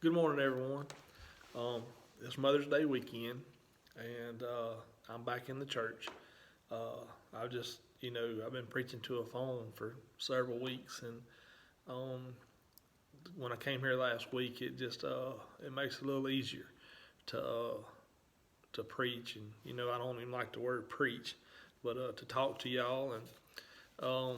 Good morning, everyone. It's Mother's Day weekend, and I'm back in the church. I've just, I've been preaching to a phone for several weeks, and um, when I came here last week, it makes it a little easier to to preach, and I don't even like the word preach, but to talk to y'all, and um,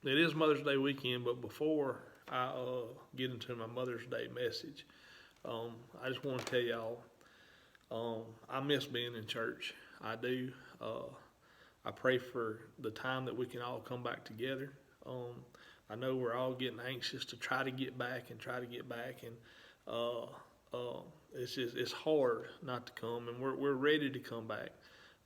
it is Mother's Day weekend. But before I get into my Mother's Day message, I just want to tell y'all I miss being in church. I do. I pray for the time that we can all come back together. Um, I know we're all getting anxious to try to get back and try to get back, and uh, uh, it's hard not to come, and we're ready to come back.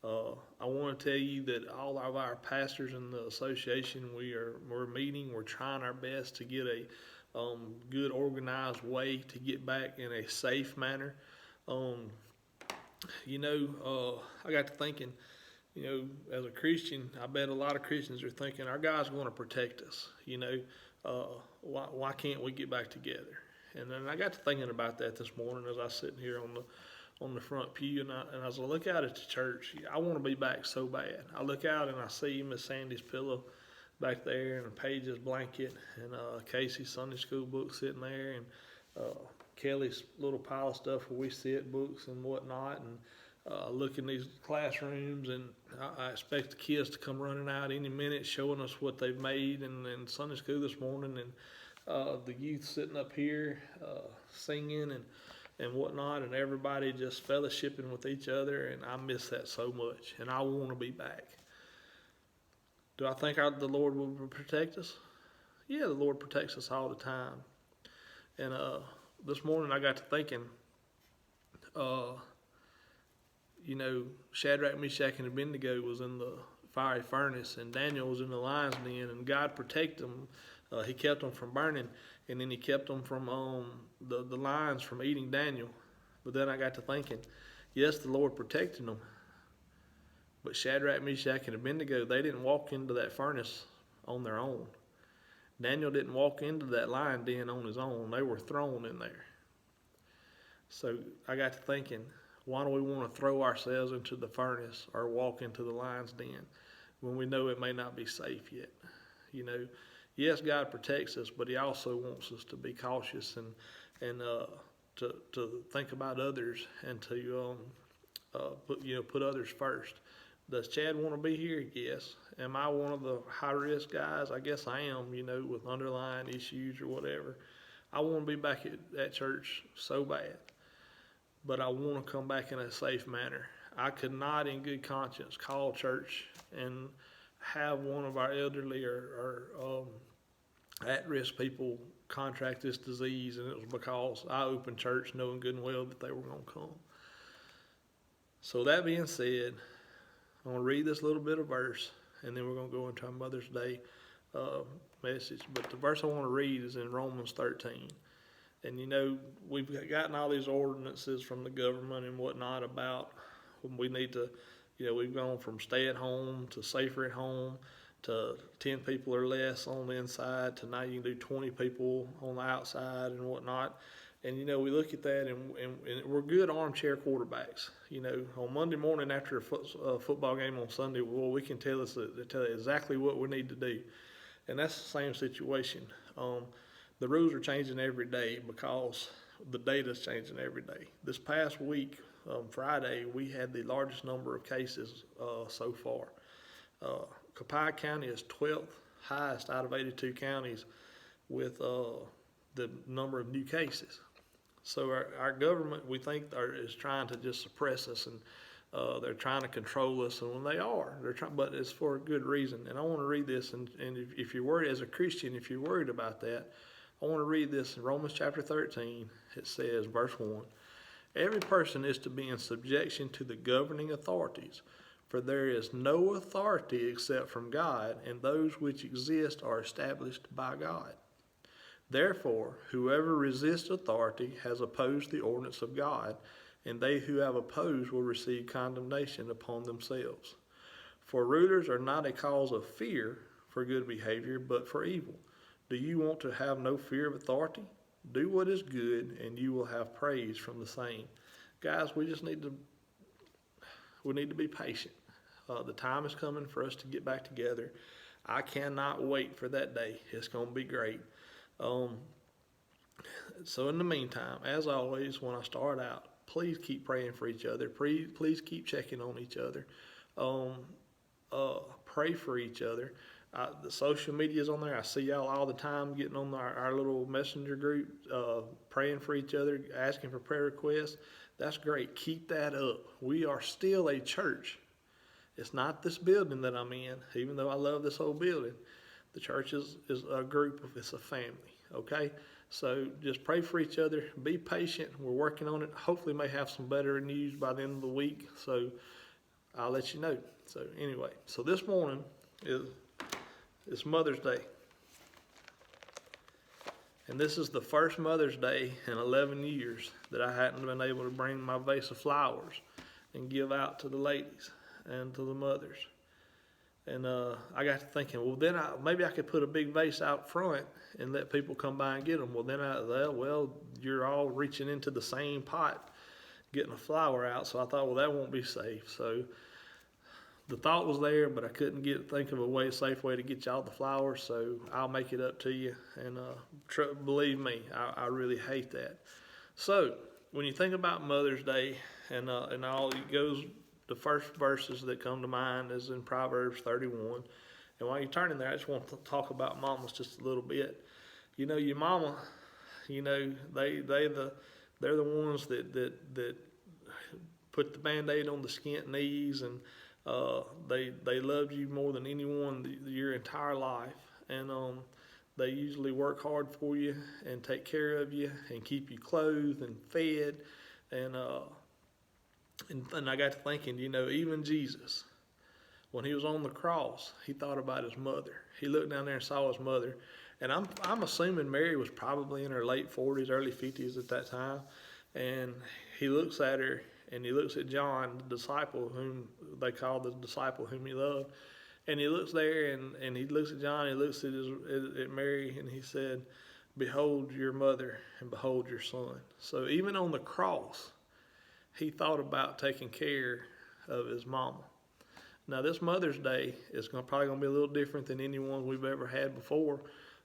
I want to tell you that all of our pastors in the association, we're meeting. We're trying our best to get a good organized way to get back in a safe manner. Um, I got to thinking, as a Christian, I bet a lot of Christians are thinking our God's going to protect us. Why can't we get back together? And then I got to thinking about that this morning as I was sitting here on the front pew, and as I look out at the church, I want to be back so bad. I look out and I see Miss Sandy's pillow back there, and Paige's blanket, and Casey's Sunday school book sitting there, and Kelly's little pile of stuff where we sit, books and whatnot, and look in these classrooms, and I expect the kids to come running out any minute, showing us what they've made, and Sunday school this morning, and the youth sitting up here singing and whatnot, and everybody just fellowshipping with each other, and I miss that so much, and I want to be back. Do I think the Lord will protect us? Yeah, the Lord protects us all the time. And this morning I got to thinking, uh, Shadrach, Meshach, and Abednego was in the fiery furnace, and Daniel was in the lion's den, and God protected them. He kept them from burning, and then he kept them from the lions from eating Daniel. But then I got to thinking, yes, the Lord protected them, but Shadrach, Meshach, and Abednego, they didn't walk into that furnace on their own. Daniel didn't walk into that lion den on his own. They were thrown in there. So I got to thinking, why do we want to throw ourselves into the furnace or walk into the lion's den when we know it may not be safe yet? Yes, God protects us, but he also wants us to be cautious and to think about others and to put others first. Does Chad want to be here? Yes. Am I one of the high risk guys? I guess I am, with underlying issues or whatever. I want to be back at church so bad, but I want to come back in a safe manner. I could not, in good conscience, call church and have one of our elderly or at-risk people contract this disease, and it was because I opened church knowing good and well that they were going to come. So that being said, I'm going to read this little bit of verse, and then we're going to go into our Mother's Day message. But the verse I want to read is in Romans 13. And we've gotten all these ordinances from the government and whatnot about when we need to, we've gone from stay at home to safer at home to 10 people or less on the inside to now you can do 20 people on the outside and whatnot. And, we look at that and we're good armchair quarterbacks. On Monday morning after a football game on Sunday, well, we can tell exactly what we need to do. And that's the same situation. The rules are changing every day because the data's changing every day. This past week, Friday, we had the largest number of cases so far. Copiah County is 12th highest out of 82 counties with the number of new cases. So our government, we think, is trying to just suppress us, and they're trying to control us, and when they are, but it's for a good reason. And I want to read this, and if you're worried as a Christian, if you're worried about that, I want to read this in Romans chapter 13. It says, verse 1, every person is to be in subjection to the governing authorities, for there is no authority except from God, and those which exist are established by God. Therefore, whoever resists authority has opposed the ordinance of God, and they who have opposed will receive condemnation upon themselves. For rulers are not a cause of fear for good behavior, but for evil. Do you want to have no fear of authority? Do what is good, and you will have praise from the same. Guys, we need to be patient. The time is coming for us to get back together. I cannot wait for that day. It's going to be great. So in the meantime, as always, when I start out, please keep praying for each other. Please keep checking on each other. Pray for each other. The social media is on there. I see y'all all the time getting on our little messenger group, praying for each other, asking for prayer requests. That's great. Keep that up. We are still a church. It's not this building that I'm in, even though I love this whole building. The church is a group, it's a family, okay? So just pray for each other. Be patient. We're working on it. Hopefully may have some better news by the end of the week, so I'll let you know. So anyway, so this morning it's Mother's Day. And this is the first Mother's Day in 11 years that I hadn't been able to bring my vase of flowers and give out to the ladies and to the mothers. And I got to thinking, well, then maybe I could put a big vase out front and let people come by and get them. Well, then you're all reaching into the same pot, getting a flower out. So I thought, well, that won't be safe. So the thought was there, but I couldn't think of a safe way to get y'all the flowers. So I'll make it up to you. And believe me, I really hate that. So when you think about Mother's Day and all, it goes. The first verses that come to mind is in Proverbs 31. And while you're turning there, I just want to talk about mamas just a little bit. You know, your mama, you know, they're the ones that put the Band-Aid on the skint knees, and they love you more than anyone your entire life. And they usually work hard for you and take care of you and keep you clothed and fed. And I got to thinking, you know, even Jesus, when he was on the cross, he thought about his mother. He looked down there and saw his mother. And I'm assuming Mary was probably in her late 40s, early 50s at that time. And he looks at her, and he looks at John, the disciple whom they call the disciple whom he loved. And he looks there, and he looks at John, he looks at Mary, and he said, "Behold your mother, and behold your son." So even on the cross, he thought about taking care of his mama. Now, this Mother's Day is probably going to be a little different than any one we've ever had before.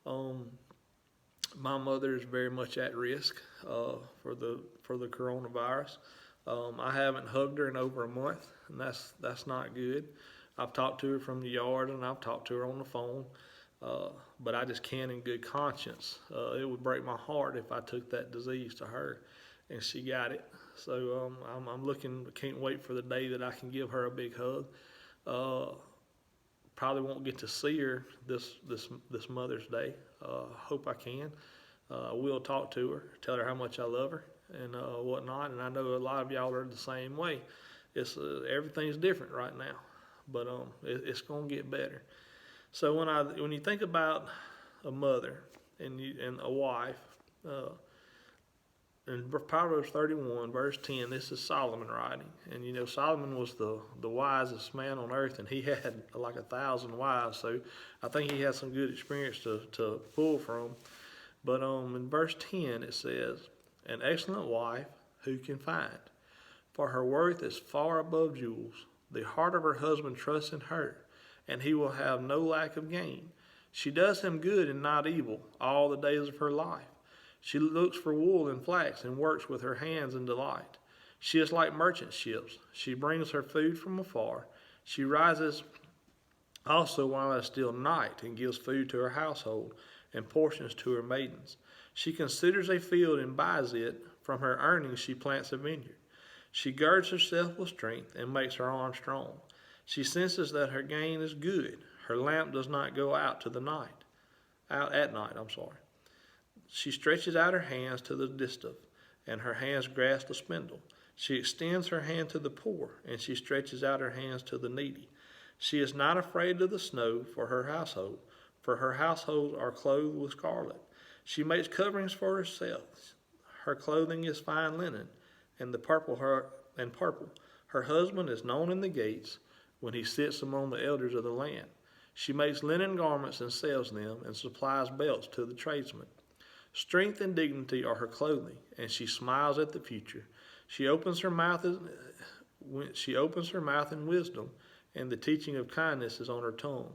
My mother is very much at risk for the coronavirus. I haven't hugged her in over a month, and that's not good. I've talked to her from the yard, and I've talked to her on the phone, but I just can't in good conscience. It would break my heart if I took that disease to her, and she got it. So I'm can't wait for the day that I can give her a big hug. Probably won't get to see her this Mother's Day. Hope I can. I will talk to her, tell her how much I love her and whatnot. And I know a lot of y'all are the same way. It's everything's different right now, but it's gonna get better. So when you think about a mother and a wife. In Proverbs 31, verse 10, this is Solomon writing. And, you know, Solomon was the wisest man on earth, and he had like 1,000 wives. So I think he had some good experience to pull from. But in verse 10, it says, "An excellent wife who can find? For her worth is far above jewels. The heart of her husband trusts in her, and he will have no lack of gain. She does him good and not evil all the days of her life. She looks for wool and flax and works with her hands in delight. She is like merchant ships. She brings her food from afar. She rises also while it is still night and gives food to her household and portions to her maidens. She considers a field and buys it. From her earnings she plants a vineyard. She girds herself with strength and makes her arm strong. She senses that her gain is good. Her lamp does not go out at night. She stretches out her hands to the distaff, and her hands grasp the spindle. She extends her hand to the poor, and she stretches out her hands to the needy. She is not afraid of the snow for her household are clothed with scarlet. She makes coverings for herself. Her clothing is fine linen, and purple. Her husband is known in the gates when he sits among the elders of the land. She makes linen garments and sells them, and supplies belts to the tradesmen. Strength and dignity are her clothing, and she smiles at the future. She opens her mouth in wisdom, and the teaching of kindness is on her tongue.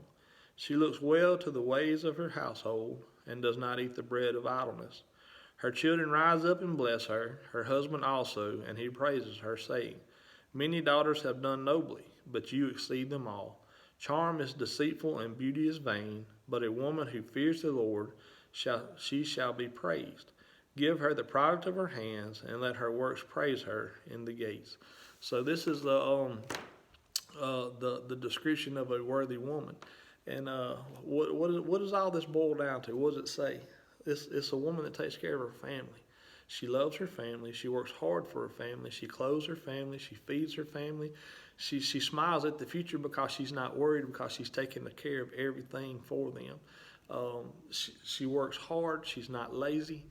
She looks well to the ways of her household, and does not eat the bread of idleness. Her children rise up and bless her husband also, and he praises her, saying, Many daughters have done nobly, but you exceed them all. Charm is deceitful and beauty is vain, but a woman who fears the Lord, shall be praised. Give her the product of her hands, and let her works praise her in the gates. So this is the description of a worthy woman. And what does all this boil down to? What does it say? It's a woman that takes care of her family. She loves her family. She works hard for her family. She clothes her family. She feeds her family. She smiles at the future because she's not worried, because she's taking care of everything for them. She works hard. She's not lazy.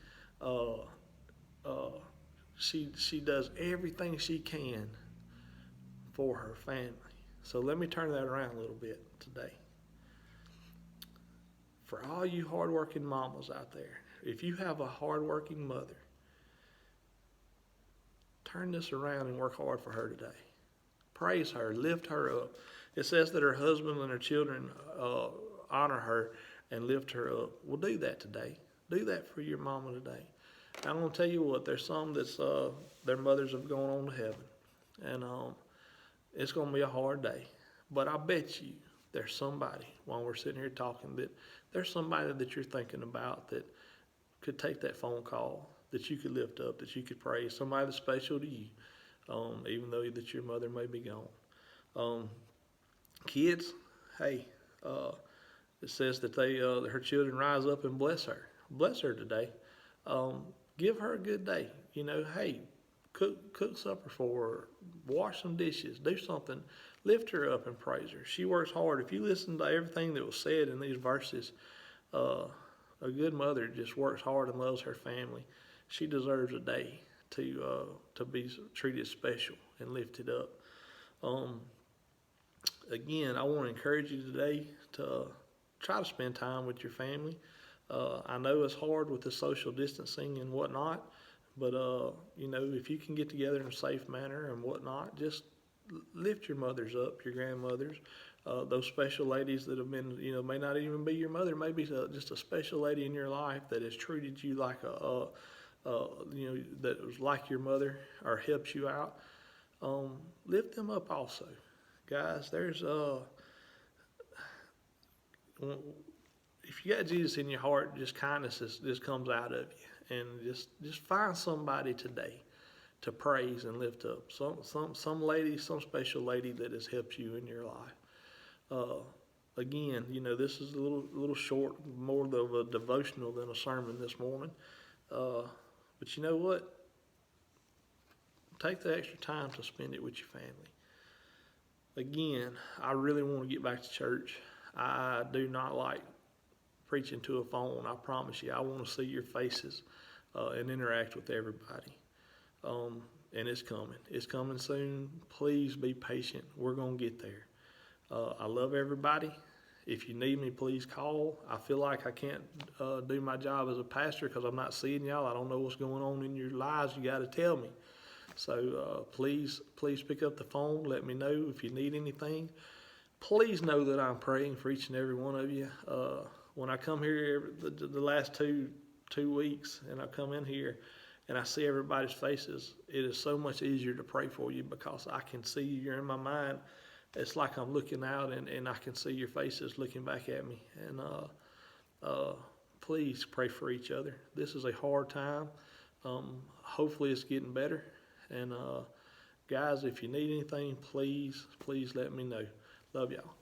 She does everything she can for her family. So let me turn that around a little bit today. For all you hardworking mamas out there, if you have a hardworking mother, turn this around and work hard for her today. Praise her, lift her up. It says that her husband and her children honor her and lift her up. Well, do that today. Do that for your mama today. I'm going to tell you what, there's some that's their mothers have gone on to heaven. And it's going to be a hard day. But I bet you there's somebody, while we're sitting here talking, that there's somebody that you're thinking about that could take that phone call, that you could lift up, that you could praise, somebody that's special to you, even though that your mother may be gone. Kids, hey, it says that her children rise up and bless her. Bless her today. Give her a good day. Hey, cook supper for her, wash some dishes, do something, lift her up and praise her. She works hard. If you listen to everything that was said in these verses, a good mother just works hard and loves her family. She deserves a day to be treated special and lifted up. Again, I want to encourage you today to try to spend time with your family. I know it's hard with the social distancing and whatnot, but if you can get together in a safe manner and whatnot, just lift your mothers up, your grandmothers, those special ladies that have been, may not even be your mother, maybe just a special lady in your life that has treated you like that was like your mother or helps you out. Lift them up also. Guys, there's if you got Jesus in your heart, just kindness just comes out of you, and just find somebody today to praise and lift up. Some lady, some special lady that has helped you in your life. Again, this is a little short, more of a devotional than a sermon this morning. But you know what? Take the extra time to spend it with your family. Again, I really want to get back to church. I do not like preaching to a phone. I promise you, I want to see your faces and interact with everybody. And it's coming. It's coming soon. Please be patient. We're going to get there. I love everybody. If you need me, please call. I feel like I can't do my job as a pastor because I'm not seeing y'all. I don't know what's going on in your lives. You got to tell me. So please pick up the phone. Let me know if you need anything. Please know that I'm praying for each and every one of you. When I come here the last two weeks, and I come in here and I see everybody's faces, it is so much easier to pray for you because I can see you. You're in my mind. It's like I'm looking out and I can see your faces looking back at me. And please pray for each other. This is a hard time. Hopefully it's getting better. And guys, if you need anything, please let me know. Love y'all.